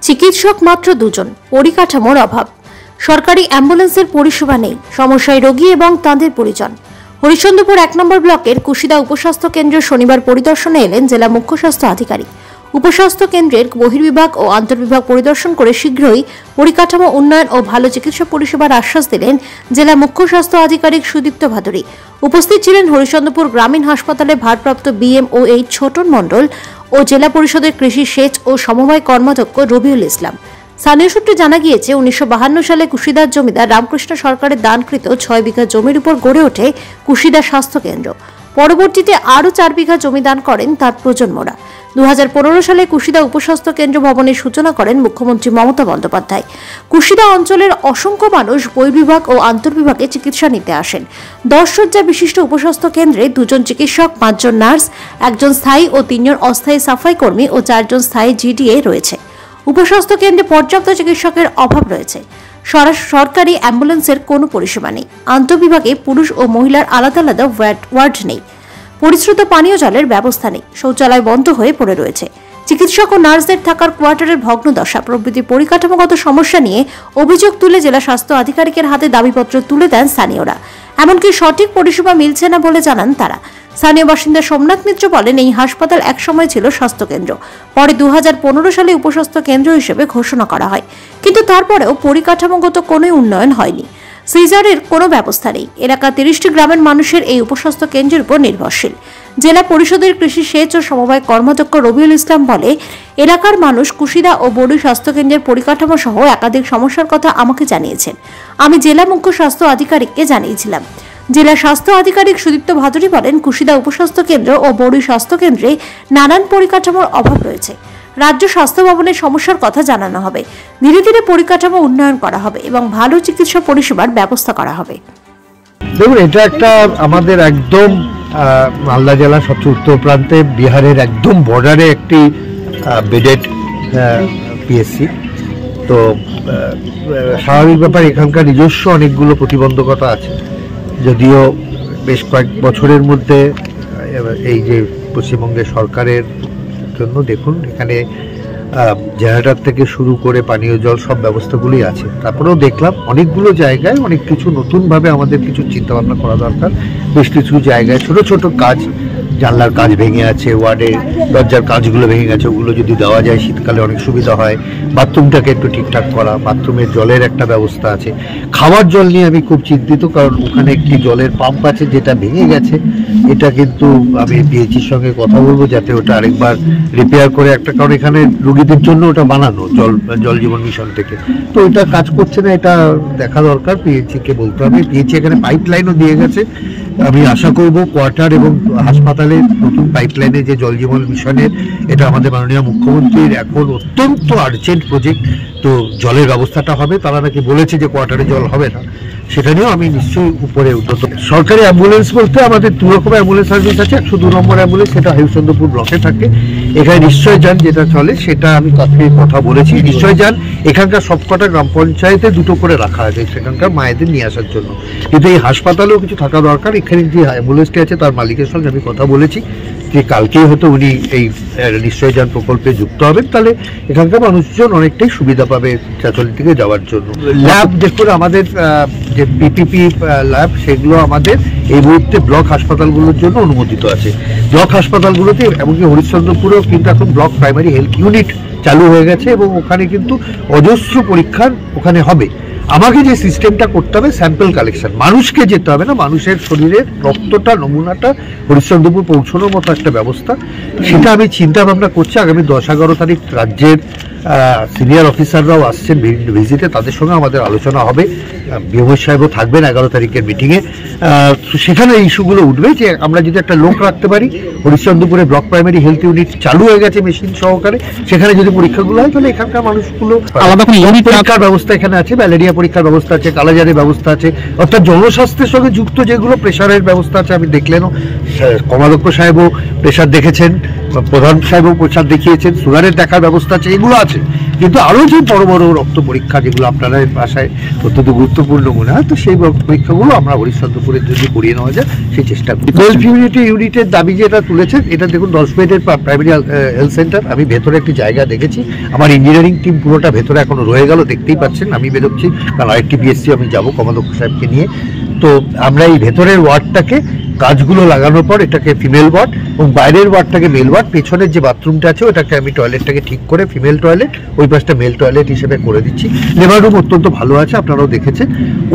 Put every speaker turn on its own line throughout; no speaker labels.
চিকিৎসক মাত্র 2 জন, পরিকাঠামোর অভাব, সরকারি অ্যাম্বুলেন্সের পরিষেবা নেই, সমস্যায় রোগী এবং তাঁদের পরিজন। হরিশ্চন্দ্রপুর 1 নম্বর ব্লকের কুশিদা উপস্বাস্থ্য কেন্দ্র শনিবার পরিদর্শনে এলেন জেলা মুখ্য স্বাস্থ্য আধিকারিক। উপস্বাস্থ্য কেন্দ্রের বহির্বিভাগ ও আন্তর্বিভাগ পরিদর্শন করে শীঘ্রই পরিকাঠামো উন্নয়ন ও ভালো চিকিৎসা পরিষেবার আশ্বাস দিলেন জেলা মুখ্য স্বাস্থ্য আধিকারিক সুদীপ্ত ভাদুরী। উপস্থিত ছিলেন হরিশ্চন্দ্রপুর গ্রামীণ হাসপাতালে ভারপ্রাপ্ত BMOH ছোটন মণ্ডল ও জেলা পরিষদের কৃষি সেচ ও সমবায় কর্মাধ্যক্ষ রবিউল ইসলাম। স্থানীয় সূত্রে জানা গিয়েছে 1952 সালে কুশিদার জমিদার রামকৃষ্ণ সরকারের দানকৃত 6 বিঘা জমির উপর গড়ে ওঠে কুশিদা স্বাস্থ্য কেন্দ্র। পরবর্তীতে আরও 4 বিঘা জমি দান করেন তার প্রজন্মরা। 2015 সালে কুশিদা উপস্বাস্থ্য কেন্দ্র ভবনের সূচনা করেন মুখ্যমন্ত্রী মমতা বন্দ্যোপাধ্যায়। কুশিদা অঞ্চলের অসংখ্য মানুষ বহির্বিভাগ ও আন্তর্বিভাগে চিকিৎসা নিতে আসেন। 10 শয্যা বিশিষ্ট উপস্বাস্থ্য কেন্দ্রে 2 জন চিকিৎসক, 5 জন নার্স, 1 জন স্থায়ী ও 3 জন অস্থায়ী সাফাই কর্মী ও 4 জন স্থায়ী GDA রয়েছে। উপস্বাস্থ্য কেন্দ্রে পর্যাপ্ত চিকিৎসকের অভাব রয়েছে। সরকারি অ্যাম্বুলেন্সের কোনো পরিষেবা নেই। আন্তঃবিভাগে পুরুষ ও মহিলার আলাদা আলাদা ওয়ার্ড নেই। পরিশ্রুত পানীয় জলের ব্যবস্থা নেই। শৌচালয় বন্ধ হয়ে পড়ে রয়েছে। চিকিৎসক ও নার্সদের থাকার কোয়ার্টারের ভগ্নদশা প্রভৃতি পরিকাঠামোগত সমস্যা নিয়ে অভিযোগ তুলে জেলা স্বাস্থ্য আধিকারিকের হাতে দাবিপত্র তুলে দেন স্থানীয়রা। এমনকি সঠিক পরিষেবা মিলছে না বলে জানান তারা। স্থানীয় বাসিন্দা সোমনাথ মিত্র বলেন, এই হাসপাতাল একসময় ছিল স্বাস্থ্যকেন্দ্র, পরে 2015 সালে উপস্বাস্থ্য কেন্দ্র হিসেবে ঘোষণা করা হয়, কিন্তু তারপরেও পরিকাঠামোগত কোনো উন্নয়ন হয়নি। সিজারের কোনো ব্যবস্থা নেই। এলাকা 30টি গ্রামের মানুষের এই উপস্বাস্থ্য কেন্দ্রের উপর নির্ভরশীল। জেলা পরিষদের কৃষি সেচ ও সমবায় কর্মাধ্যক্ষ রবিউল ইসলাম বলে, এলাকার মানুষ কুশিদা ও বড়ুই স্বাস্থ্যকেন্দ্রের পরিকাঠামো সহ একাধিক সমস্যার কথা আমাকে জানিয়েছেন। আমি জেলা মুখ্য স্বাস্থ্য আধিকারিককে জানিয়েছিলাম। জেলা স্বাস্থ্য আধিকারিক সুদীপ্ত ভাদুরী বলেন, কুশিদা উপস্বাস্থ্য কেন্দ্র ও বড়ুই স্বাস্থ্য কেন্দ্রে নানান পরিকাঠামোর অভাব রয়েছে। রাজ্য স্বাস্থ্য ভবনের সমস্যার কথা জানানো হবে। ধীরে ধীরে পরিকাঠামো উন্নয়ন করা হবে এবং ভালো চিকিৎসা পরিষেবার ব্যবস্থা করা হবে।
দেখুন, এটা একটা আমাদের একদম মালদা জেলার সবচেয়ে উত্তর প্রান্তে বিহারের একদম বর্ডারে একটি বেডেড PSC। তো স্বাভাবিক ব্যাপার, এখানকার নিজস্ব অনেকগুলো প্রতিবন্ধকতা আছে। যদিও বেশ কয়েক বছরের মধ্যে এই যে পশ্চিমবঙ্গের সরকারের জন্য দেখুন এখানে জেনারেটর থেকে শুরু করে পানীয় জল সব ব্যবস্থাগুলোই আছে। তারপরেও দেখলাম অনেকগুলো জায়গায় অনেক কিছু নতুনভাবে আমাদের কিছু চিন্তাভাবনা করা দরকার। বেশ কিছু জায়গায় ছোট ছোট কাজ, জানলার কাজ ভেঙে আছে, ওয়ার্ডের দরজার কাজগুলো ভেঙে গেছে, ওগুলো যদি দেওয়া যায় শীতকালে অনেক সুবিধা হয়। বাথরুমটাকে একটু ঠিকঠাক করা, বাথরুমের জলের একটা ব্যবস্থা আছে। খাওয়ার জল নিয়ে আমি খুব চিন্তিত, কারণ ওখানে একটি জলের পাম্প আছে যেটা ভেঙে গেছে। এটা কিন্তু আমি PHCর সঙ্গে কথা বলবো যাতে ওটা আরেকবার রিপেয়ার করে একটা, কারণ এখানে রোগীদের জন্য ওটা বানানো জল জীবন মিশন থেকে, তো ওইটা কাজ করছে না, এটা দেখা দরকার। PHCকে বলতে হবে। PHC এখানে পাইপ লাইনও দিয়ে গেছে। আমি আশা করব কোয়ার্টার এবং হাসপাতালে নতুন পাইপলাইনে যে জল জীবন মিশনের, এটা আমাদের মাননীয় মুখ্যমন্ত্রীর এখন অত্যন্ত আর্জেন্ট প্রজেক্ট। তো জলের ব্যবস্থাটা হবে। তারা নাকি বলেছে যে কোয়ার্টারে জল হবে না, সেটা নিয়েও আমি নিশ্চয়ই উপরে উদ্যত। সরকারি অ্যাম্বুলেন্স বলতে আমাদের 2 রকমের অ্যাম্বুলেন্স সার্ভিস আছে। 102 নম্বর অ্যাম্বুলেন্স, সেটা হরিশ্চন্দ্রপুর ব্লকে থাকে। এখানে নিশ্চয় যান যেটা চলে, সেটা আমি তাকে কথা বলেছি। নিশ্চয় যান এখানকার সবকটা গ্রাম পঞ্চায়েতে 2টো করে রাখা আছে সেখানকার মায়েদের নিয়ে আসার জন্য। কিন্তু এই হাসপাতালেও কিছু থাকা দরকার। এখানে যে অ্যাম্বুলেন্সটি আছে তার মালিকের সঙ্গে আমি কথা বলেছি যে কালকেই হয়তো উনি এই নিশ্চয় যান প্রকল্পে যুক্ত হবেন, তাহলে এখানকার মানুষজন অনেকটাই সুবিধা পাবে চাঁচল থেকে যাওয়ার জন্য। ল্যাব দেখুন, আমাদের যে PPP ল্যাব সেগুলো আমাদের এই মুহূর্তে ব্লক হাসপাতালগুলোর জন্য অনুমোদিত আছে। ব্লক হাসপাতালগুলোতে এমনকি হরিশ্চন্দ্রপুরেও কিন্তু এখন ব্লক প্রাইমারি হেলথ ইউনিট চালু হয়ে গেছে এবং ওখানে কিন্তু অজস্র পরীক্ষার ওখানে হবে। আমাকে যে সিস্টেমটা করতে হবে, স্যাম্পল কালেকশন, মানুষকে যেতে হবে না, মানুষের শরীরের রক্তটা নমুনাটা হরিশ্চন্দ্রপুর পৌঁছানোর মতো একটা ব্যবস্থা, সেটা আমি চিন্তা ভাবনা করছি। আগামী 10-11 তারিখ রাজ্যের সিনিয়র অফিসাররাও আসছেন ভিজিটে, তাদের সঙ্গে আমাদের আলোচনা হবে। BMO সাহেবও থাকবেন 11 তারিখের মিটিংয়ে। সেখানে এই ইস্যুগুলো উঠবে যে আমরা যদি একটা লোক রাখতে পারি, হরিশ্চন্দ্রপুরে ব্লক প্রাইমারি হেলথ ইউনিট চালু হয়ে গেছে মেশিন সহকারে, সেখানে যদি পরীক্ষাগুলো হয় তাহলে এখানকার মানুষগুলো আলাদা পরীক্ষার ব্যবস্থা এখানে আছে, ম্যালেরিয়া পরীক্ষার ব্যবস্থা আছে, কালাজারের ব্যবস্থা আছে, অর্থাৎ জনস্বাস্থ্যের সঙ্গে যুক্ত যেগুলো, প্রেশারের ব্যবস্থা আছে। আমি দেখলেনও কর্মাধ্যক্ষ সাহেবও প্রেশার দেখেছেন, প্রধান সাহেবও প্রেশার দেখিয়েছেন, সুগারের দেখার ব্যবস্থা আছে, এগুলো আছে। কিন্তু আরও যে বড় বড় রক্ত পরীক্ষা যেগুলো আপনারা বাসায় অত্যন্ত গুরুত্বপূর্ণ মনে হয়, তো সেই রক্ত পরীক্ষাগুলো আমরা হরিশ্চন্দ্রপুরের জন্য করিয়ে নেওয়া যায় সেই চেষ্টা করি। সেলফ ইউনিটের দাবি যেটা তুলেছেন, এটা দেখুন 10 বেডের প্রাইমারি হেলথ সেন্টার। আমি ভেতরে একটি জায়গা দেখেছি, আমার ইঞ্জিনিয়ারিং টিম পুরোটা ভেতরে এখনো রয়ে গেল, দেখতেই পাচ্ছেন। আমি বেরোচ্ছি, কারণ আরেকটি পিএসসি আমি যাবো কমাধ্যক্ষ সাহেবকে নিয়ে। তো আমরা এই ভেতরের ওয়ার্ডটাকে গাছগুলো লাগানোর পর এটাকে ফিমেল ওয়ার্ড এবং বাইরের ওয়ার্ডটাকে মেল ওয়ার্ড, পেছনের যে বাথরুমটা আছে ওটাকে আমি টয়লেটটাকে ঠিক করে ফিমেল টয়লেট, ওই পাশটা মেল টয়লেট হিসেবে করে দিচ্ছি। লেবার রুম অত্যন্ত ভালো আছে, আপনারাও দেখেছেন।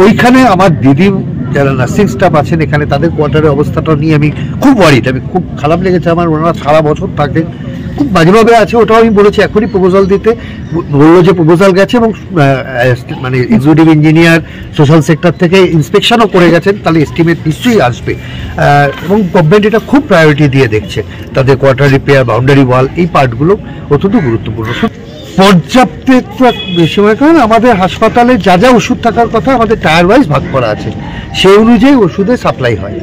ওইখানে আমার দিদি যারা নার্সিং স্টাফ আছেন এখানে, তাদের কোয়ার্টারের অবস্থাটা নিয়ে আমি খুব ওয়ারিড, আমি খুব খারাপ লেগেছে আমার। ওনারা সারা বছর থাকেন, খুব বাজেভাবে আছে। ওটাও আমি বলেছি এখনই প্রপোজাল দিতে, বললো যে প্রপোজাল গেছে এবং মানে এক্সিকিউটিভ ইঞ্জিনিয়ার সোশ্যাল সেক্টর থেকে ইন্সপেকশনও করে গেছেন, তাহলে এস্টিমেট নিশ্চয়ই আসবে। এবং গভর্নমেন্ট এটা খুব প্রায়োরিটি দিয়ে দেখছে, তাদের কোয়ার্টার রিপেয়ার, বাউন্ডারি ওয়াল, এই পার্টগুলো অত্যন্ত গুরুত্বপূর্ণ। পর্যাপ্ত একটু বেশি মনে করেন, আমাদের হাসপাতালে যা যা ওষুধ থাকার কথা আমাদের টায়ার ওয়াইজ ভাগ করা আছে, সেই অনুযায়ী ওষুধের সাপ্লাই হয়।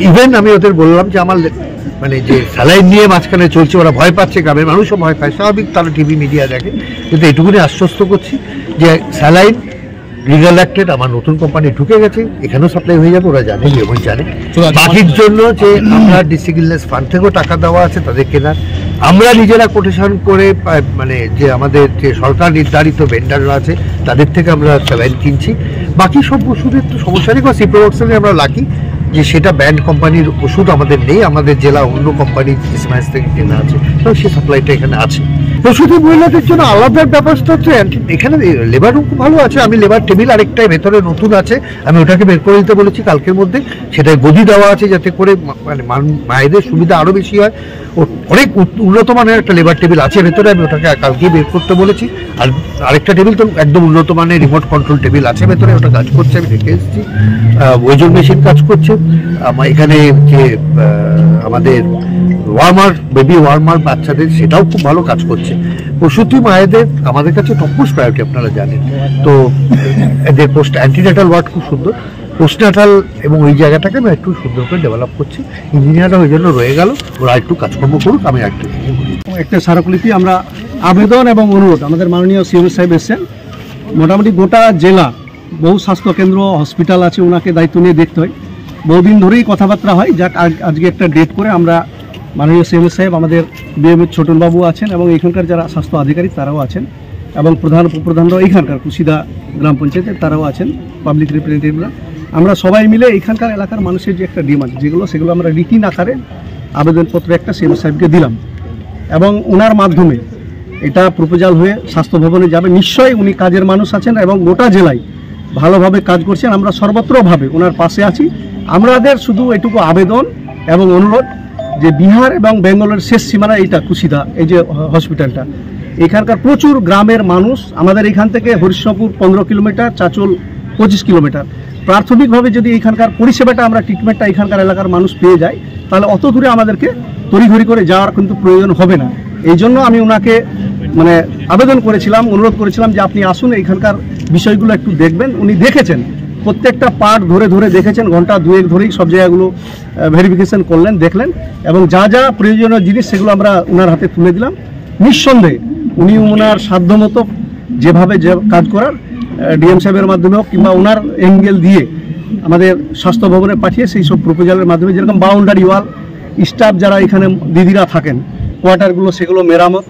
ইভেন আমি ওদের বললাম যে আমার মানে যে স্যালাইন নিয়ে মাঝখানে চলছে, ওরা ভয় পাচ্ছে, গ্রামের মানুষও ভয় পায়, স্বাভাবিক, তারা টিভি মিডিয়া দেখে। কিন্তু এটুকুনি আশ্বস্ত করছি যে স্যালাইন লিগাল অ্যাক্টেড আমার নতুন কোম্পানি ঢুকে গেছে, এখানেও সাপ্লাই হয়ে যাবে, ওরা জানে, যেমন জানে। বাকির জন্য যে আমরা ডিস্ট্রিক্ট ইলনেস ফান্ড থেকেও টাকা দেওয়া আছে তাদের কেনার, আমরা নিজেরা কোটেশন করে মানে যে আমাদের যে সরকার নির্ধারিত ভেন্ডাররা আছে তাদের থেকে আমরা স্যালাইন কিনছি। বাকি সব ওষুধের তো সমস্যা নেই, বা সিপ্রোভক্সেলে আমরা লাকি যে সেটা ব্যান্ড কোম্পানির ওষুধ আমাদের নেই, আমাদের জেলা অন্য কোম্পানির এসএমএস থেকে কেনা আছে, তো সেই সাপ্লাইটা এখানে আছে। প্রসূতি মহিলাদের জন্য আলাদা ব্যবস্থা হচ্ছে, এখানে লেবার রুম খুব ভালো আছে। আমি লেবার টেবিল আরেকটাই ভেতরে নতুন আছে, আমি ওটাকে বের করে দিতে বলেছি কালকের মধ্যে। সেটায় গদি দেওয়া আছে যাতে করে মানে মায়েদের সুবিধা আরও বেশি হয়। অনেক উন্নত মানের একটা লেবার টেবিল আছে ভেতরে, আমি ওটাকে কালকেই বের করতে বলেছি। আর আরেকটা টেবিল তো একদম উন্নত মানের রিমোট কন্ট্রোল টেবিল আছে ভেতরে, ওটা কাজ করছে, আমি দেখে এসেছি। ওজন মেশিন কাজ করছে। আমার এখানে যে আমাদের ওয়ার্মার, বেবি ওয়ার্মার বাচ্চাদের, সেটাও খুব ভালো কাজ করছে। প্রসূতি মায়েদের আমাদের কাছে টপমোস্ট প্রায়োরিটি, আপনারা জানেন। তো এদের পোস্ট অ্যান্টিনেটাল ওয়ার্ড খুব সুন্দর, পোস্টনাটাল এবং ওই জায়গাটাকে আমি একটু সুন্দর করে ডেভেলপ করছি। ইঞ্জিনিয়াররা ওই জন্য রয়ে গেল, ওরা একটু কাজকর্ম করুক, আমি একটু
একটা স্মারকলিপি আমরা আবেদন এবং অনুরোধ, আমাদের মাননীয় সিএম সাহেব এসছেন, মোটামুটি গোটা জেলা বহু স্বাস্থ্যকেন্দ্র, হসপিটাল আছে, ওনাকে দায়িত্ব নিয়ে দেখতে হয়। বহুদিন ধরেই কথাবার্তা হয়, যাক আজকে একটা ডেট করে আমরা মাননীয় সিএম সাহেব, আমাদের বিএমএ ছোটনবাবু আছেন এবং এখানকার যারা স্বাস্থ্য আধিকারিক তারাও আছেন, এবং প্রধানরা এখানকার কুশিদা গ্রাম পঞ্চায়েতের তারাও আছেন, পাবলিক রিপ্রেজেন্টেটিভরা। আমরা সবাই মিলে এখানকার এলাকার মানুষের যে একটা ডিমান্ড, সেগুলো আমরা রিটিন আকারে আবেদনপত্র একটা সিএম সাহেবকে দিলাম, এবং ওনার মাধ্যমে এটা প্রপোজাল হয়ে স্বাস্থ্য ভবনে যাবে। নিশ্চয়ই উনি কাজের মানুষ আছেন এবং গোটা জেলায় ভালোভাবে কাজ করছেন, আমরা সর্বত্রভাবে ওনার পাশে আছি। আমাদের শুধু এটুকু আবেদন এবং অনুরোধ যে বিহার এবং বেঙ্গলের শেষ সীমানা এইটা কুশিদা, এই যে হসপিটালটা, এখানকার প্রচুর গ্রামের মানুষ, আমাদের এখান থেকে হরিশ্চন্দ্রপুর 15 কিলোমিটার, চাচল 25 কিলোমিটার। প্রাথমিকভাবে যদি এখানকার পরিষেবাটা, আমরা ট্রিটমেন্টটা এখানকার এলাকার মানুষ পেয়ে যাই, তাহলে অত দূরে আমাদেরকে তড়িঘড়ি করে যাওয়ার কিন্তু প্রয়োজন হবে না। এই জন্য আমি ওনাকে মানে আবেদন করেছিলাম, অনুরোধ করেছিলাম যে আপনি আসুন, এখানকার বিষয়গুলো একটু দেখবেন। উনি দেখেছেন, প্রত্যেকটা পার্ট ধরে ধরে দেখেছেন, ঘন্টা দুয়েক ধরেই সব জায়গাগুলো ভেরিফিকেশন করলেন, দেখলেন, এবং যা যা প্রয়োজনীয় জিনিস সেগুলো আমরা ওনার হাতে তুলে দিলাম। নিঃসন্দেহে উনি ওনার সাধ্যমতো যেভাবে যে কাজ করার, ডিএম সাহেবের মাধ্যমে হোক কিংবা ওনার এঙ্গেল দিয়ে আমাদের স্বাস্থ্য ভবনে পাঠিয়ে সেই সব প্রপোজালের মাধ্যমে, যেরকম বাউন্ডারি ওয়াল, স্টাফ যারা এখানে দিদিরা থাকেন, কোয়ার্টারগুলো সেগুলো মেরামত,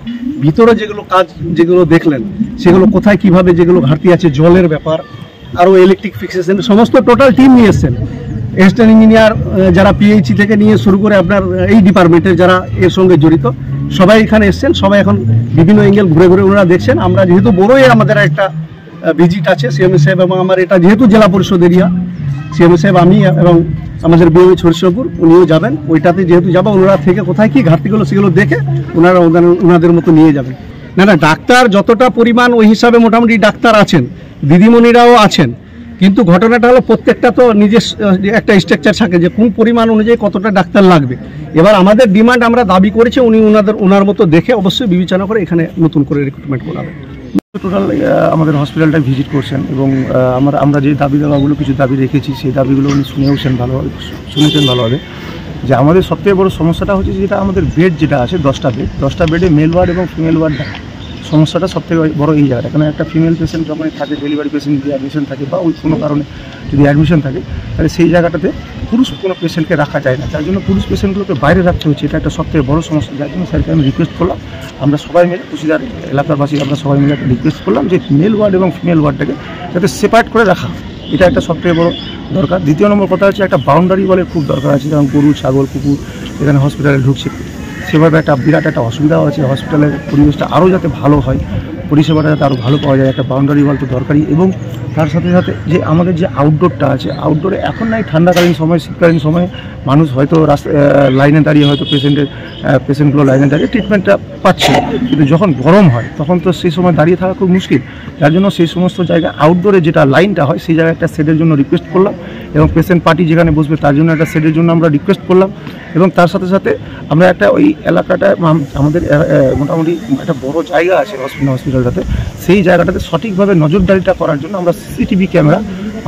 ভিতরে যেগুলো কাজ যেগুলো দেখলেন সেগুলো কোথায় কিভাবে যেগুলো ঘাটতি আছে, জলের ব্যাপার, আরও ইলেকট্রিক ফিক্সেশন, সমস্ত টোটাল টিম নিয়ে এসছেন। অ্যাসিস্ট্যান্ট ইঞ্জিনিয়ার যারা পিএইচি থেকে নিয়ে শুরু করে আপনার এই ডিপার্টমেন্টের যারা এর সঙ্গে জড়িত, সবাই এখানে এসছেন। সবাই এখন বিভিন্ন এঙ্গেল ঘুরে ঘুরে ওনারা দেখছেন। আমরা যেহেতু বড়ই আমাদের একটা ভিজিট আছে সিএম সাহেব এবং আমার, এটা যেহেতু জেলা পরিষদ এরিয়া, সিএম সাহেব, আমি এবং আমাদের বিএমএ হরিশ্চন্দ্রপুর, উনিও যাবেন। ওইটাতে যেহেতু যাবো, ওনারা থেকে কোথায় কি ঘাটতিগুলো সেগুলো দেখে ওনারা ওনাদের মতো নিয়ে যাবেন। না ডাক্তার যতটা পরিমাণ ওই হিসাবে মোটামুটি ডাক্তার আছেন, দিদিমণিরাও আছেন, কিন্তু ঘটনাটা হলো প্রত্যেকটা তো নিজের একটা স্ট্রাকচার থাকে যে কোন পরিমাণ অনুযায়ী কতটা ডাক্তার লাগবে। এবার আমাদের ডিমান্ড আমরা দাবি করেছি, উনি ওনার মতো দেখে অবশ্যই বিবেচনা করে এখানে নতুন করে রিক্রুটমেন্ট করাবেন।
টোটাল আমাদের হসপিটালটা ভিজিট করছেন এবং আমরা যে দাবি দেওয়াগুলো কিছু দাবি রেখেছি, সেই দাবিগুলো উনি শুনেছেন ভালোভাবে। যে আমাদের সবথেকে বড় সমস্যাটা হচ্ছে যেটা আমাদের বেড যেটা আছে 10টা বেডে মেল ওয়ার্ড এবং ফিমেল ওয়ার্ড সমস্যাটা সবথেকে বড় এই জায়গাটা। কারণ একটা ফিমেল পেশেন্ট যখন থাকে, ডেলিভারি পেশেন্ট যদি অ্যাডমিশন থাকে বা ওই কোনো কারণে যদি অ্যাডমিশন থাকে, তাহলে সেই জায়গাটাতে পুরুষ কোনো পেশেন্টকে রাখা যায় না, যার জন্য পুরুষ পেশেন্টগুলোকে বাইরে রাখতে হচ্ছে। এটা একটা সবথেকে বড় সমস্যা, যার জন্য স্যারকে আমি রিকোয়েস্ট করলাম, আমরা সবাই মিলে কুশিদার এলাকাবাসী আমরা সবাই মিলে একটা রিকোয়েস্ট করলাম যে মেল ওয়ার্ড এবং ফিমেল ওয়ার্ডটাকে যাতে সেপারেট করে রাখা, এটা একটা সবথেকে বড় দরকার। দ্বিতীয় নম্বর কথা হচ্ছে একটা বাউন্ডারি বলে খুব দরকার আছে, কারণ গরু, ছাগল, কুকুর এখানে হসপিটালে ঢুকছে, সেভাবে একটা বিরাট একটা অসুবিধাও আছে। হসপিটালের পরিবেশটা আরও যাতে ভালো হয়, পরিষেবাটা যাতে আরও ভালো পাওয়া যায়, একটা বাউন্ডারি ওয়াল তো দরকারি। এবং তার সাথে সাথে যে আমাদের যে আউটডোরটা আছে, আউটডোরে এখন নাই ঠান্ডাকালীন সময়, শীতকালীন সময়ে মানুষ হয়তো লাইনে দাঁড়িয়ে হয়তো পেশেন্টগুলো লাইনে দাঁড়িয়ে ট্রিটমেন্টটা পাচ্ছে, কিন্তু যখন গরম হয় তখন তো সেই সময় দাঁড়িয়ে থাকা খুব মুশকিল। যার জন্য সেই সমস্ত জায়গায় আউটডোরে যেটা লাইনটা হয় সেই জায়গায় একটা শেডের জন্য রিকোয়েস্ট করলাম, এবং পেশেন্ট পার্টি যেখানে বসবে তার জন্য একটা শেডের জন্য আমরা রিকোয়েস্ট করলাম। এবং তার সাথে সাথে আমরা একটা ওই এলাকাটা আমাদের মোটামুটি একটা বড় জায়গা আছে হসপিটালটাতে, সেই জায়গাটাতে সঠিকভাবে নজরদারিটা করার জন্য আমরা সিসিটিভি ক্যামেরা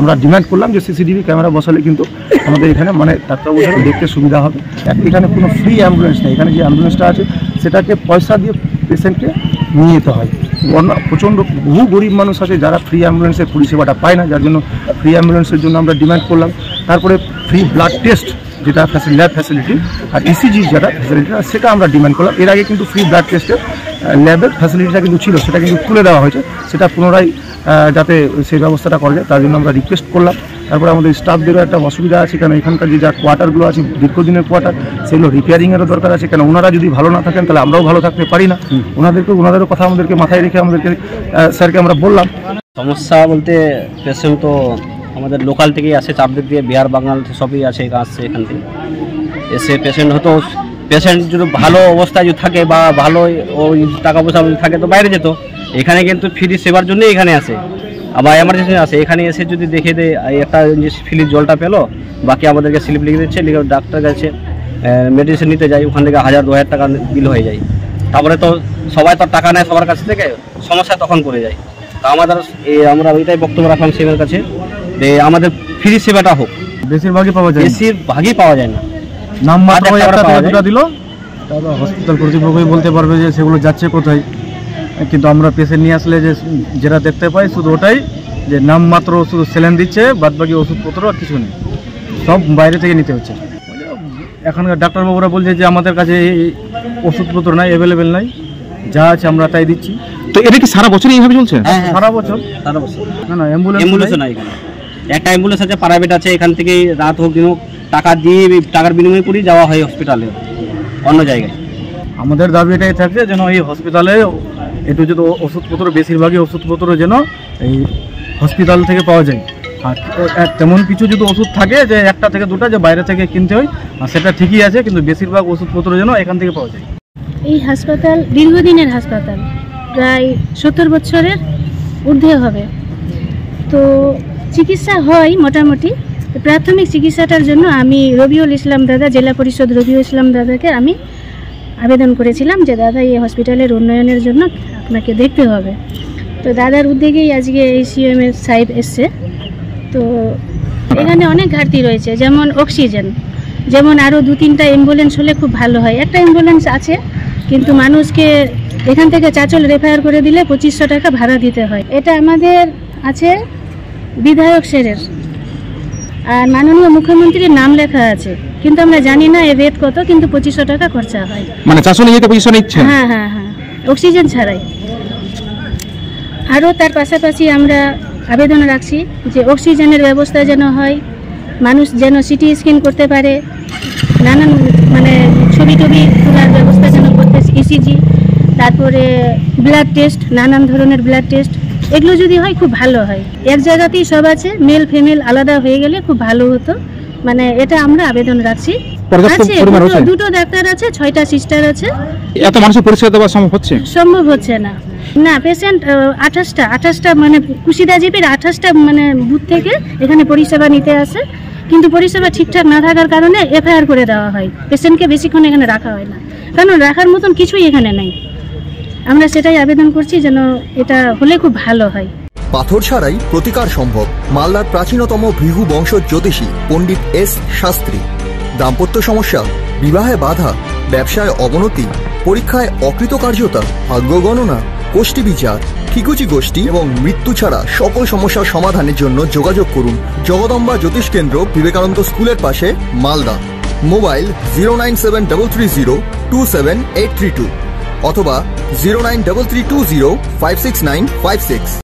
আমরা ডিমান্ড করলাম, যে সিসিটিভি ক্যামেরা বসালে কিন্তু আমাদের এখানে মানে ডাক্তারবাবুদেরও দেখতে সুবিধা হবে। এখানে কোনো ফ্রি অ্যাম্বুলেন্স নেই, এখানে যে অ্যাম্বুলেন্সটা আছে সেটাকে পয়সা দিয়ে পেশেন্টকে নিয়ে যেতে হয়। প্রচণ্ড বহু গরিব মানুষ আছে যারা ফ্রি অ্যাম্বুলেন্সের পরিষেবাটা পায় না, যার জন্য ফ্রি অ্যাম্বুলেন্সের জন্য আমরা ডিমান্ড করলাম। তারপরে ফ্রি ব্লাড টেস্ট যেটা ল্যাব ফ্যাসিলিটি আর ইসিজি যেটা ফ্যাসিলিটি সেটা আমরা ডিমান্ড করলাম। এর আগে কিন্তু ফ্রি ব্লাড টেস্টের ল্যাবের ফ্যাসিলিটিটা কিন্তু ছিল, সেটা কিন্তু তুলে দেওয়া হয়েছে, সেটা পুনরায় যাতে সেই ব্যবস্থাটা করা যায় তার জন্য আমরা রিকোয়েস্ট করলাম। তারপরে আমাদের স্টাফদেরও একটা অসুবিধা আছে, কারণ এখানকার যে যা কোয়ার্টারগুলো আছে দীর্ঘদিনের কোয়ার্টার, সেগুলো রিপেয়ারিংয়েরও দরকার আছে, কেন ওনারা যদি ভালো না থাকেন তাহলে আমরাও ভালো থাকতে পারি না। ওনাদেরও কথা আমাদেরকে মাথায় রেখে আমাদেরকে স্যারকে আমরা বললাম।
সমস্যা বলতে পেশেন্ট তো আমাদের লোকাল থেকেই আসে, চাপদিক দিয়ে বিহার বাঙাল সবই আছে, আসছে এখান থেকে এসে পেশেন্ট হয়তো পেশেন্ট যদি ভালো অবস্থায় যদি থাকে বা ভালো ওই টাকা পয়সা যদি থাকে তো বাইরে যেত, এখানে কিন্তু ফ্রি সেবার জন্যই এখানে আসে, আবার এমার্জেন্সি আসে। এখানে এসে যদি দেখে দেয় একটা যে ফ্রির জলটা পেলো, বাকি আমাদেরকে স্লিপ লিখে দিচ্ছে, লিখে ডাক্তার কাছে মেডিসিন নিতে যাই, ওখান থেকে 1000-2000 টাকা বিল হয়ে যায়। তারপরে তো সবাই তো টাকা নেয় সবার কাছ থেকে, সমস্যা তখন পড়ে যায়। তা আমরা ওইটাই বক্তব্য রাখলাম সেবার কাছে যে আমাদের ফ্রি সেবাটা হোক।
বেশিরভাগই পাওয়া যায়
না,
নাম মাত্র দিল, তাহলে হসপিটাল কর্তৃপক্ষই বলতে পারবে যে সেগুলো যাচ্ছে কোথায়। কিন্তু আমরা পেশেন্ট নিয়ে আসলে যে যেটা দেখতে পাই শুধু ওটাই, যে নাম মাত্র শুধু স্যালাইন দিচ্ছে, বাদবাকি ওষুধপত্র আর কিছু নেই, সব বাইরে থেকে নিতে হচ্ছে। এখানকার ডাক্তারবাবুরা বলছে যে আমাদের কাছে এই ওষুধপত্র নাই, অ্যাভেলেবেল নাই, যা আছে আমরা তাই দিচ্ছি।
তো এটা কি সারা বছর এইভাবে চলছে?
সারা বছর না, অ্যাম্বুলেন্স
নাই এখানে। একটা অ্যাম্বুলেন্স আছে, প্রাইভেট আছে, এখান থেকে রাত হোক দিন হোক টাকা দিয়ে টাকার বিনিময় করেই যাওয়া হয় হসপিটালে অন্য জায়গায়।
আমাদের দাবি এটাই থাকছে যেন এই হসপিটালে একটু যদি ওষুধপত্র, বেশিরভাগই ওষুধপত্র যেন এই হসপিটাল থেকে পাওয়া যায়। আর তেমন কিছু যদি ওষুধ থাকে যে 1টা থেকে 2টা যে বাইরে থেকে কিনতে হয়, আর সেটা ঠিকই আছে, কিন্তু বেশিরভাগ ওষুধপত্র যেন এখান থেকে পাওয়া যায়।
এই হাসপাতাল দীর্ঘদিনের হাসপাতাল, প্রায় 70 বছরের ঊর্ধ্বে হবে। তো চিকিৎসা হয় মোটামুটি। প্রাথমিক চিকিৎসাটার জন্য আমি রবিউল ইসলাম দাদা, জেলা পরিষদ রবিউল ইসলাম দাদাকে আমি আবেদন করেছিলাম যে দাদা এই হসপিটালের উন্নয়নের জন্য আপনাকে দেখতে হবে। তো দাদার উদ্যোগেই আজকে এই সিএমএস সাহেব এসছে। তো এখানে অনেক ঘাটতি রয়েছে, যেমন অক্সিজেন, যেমন আরও 2-3টা অ্যাম্বুলেন্স হলে খুব ভালো হয়। একটা অ্যাম্বুলেন্স আছে কিন্তু মানুষকে এখান থেকে চাঁচল রেফার করে দিলে 2500 টাকা ভাড়া দিতে হয়। এটা আমাদের আছে বিধায়ক সেরের, আর মাননীয় মুখ্যমন্ত্রীর নাম লেখা আছে, কিন্তু আমরা জানি না এর রেট কত, কিন্তু 2500 টাকা খরচা হয়।
মানে 400 নিয়ে 2500 নিচ্ছে?
হ্যাঁ, অক্সিজেন ছাড়াই। আরও তার পাশাপাশি আমরা আবেদন রাখছি যে অক্সিজেনের ব্যবস্থা যেন হয়, মানুষ যেন সিটি স্ক্যান করতে পারে, নানান মানে ছবি তোলার ব্যবস্থা যেন করতে, ইসিজি, তারপরে ব্লাড টেস্ট, নানান ধরনের ব্লাড টেস্ট, এগুলো যদি হয় খুব ভালো হয়। এক জায়গাতেই সব আছে, মেল ফিমেল আলাদা হয়ে গেলে খুব ভালো হতো। মানে এটা আমরা আবেদন রাখছি। আছে 2টো ডাক্তার আছে, 6টা সিস্টার আছে।
এত মানুষের পরিষেবা দেওয়া সম্ভব হচ্ছে
না। পেশেন্ট 28টা মানে কুশিদা জিপির 28টা মানে বুথ থেকে এখানে পরিষেবা নিতে আসে, কিন্তু পরিষেবা ঠিকঠাক না থাকার কারণে এফআইআর করে দেওয়া হয়। পেশেন্টকে বেশিক্ষণ এখানে রাখা হয় না, কারণ রাখার মতন কিছুই এখানে নাই। আমরা সেটাই আবেদন করছি যেন এটা হলে খুব ভালো হয়।
পাথর ছাড়াই প্রতিকার সম্ভব। মালদার প্রাচীনতম ভৃগু বংশ জ্যোতিষী পণ্ডিত এস শাস্ত্রী। দাম্পত্য সমস্যা, বিবাহে বাধা, ব্যবসায় অবনতি, পরীক্ষায় অকৃতকার্যতা, ভাগ্য গণনা, গোষ্ঠী বিচার, ঠিকুচি গোষ্ঠী এবং মৃত্যু ছাড়া সকল সমস্যার সমাধানের জন্য যোগাযোগ করুন জগদম্বা জ্যোতিষ কেন্দ্র, বিবেকানন্দ স্কুলের পাশে, মালদা। মোবাইল 09730278332 অথবা 09332056956।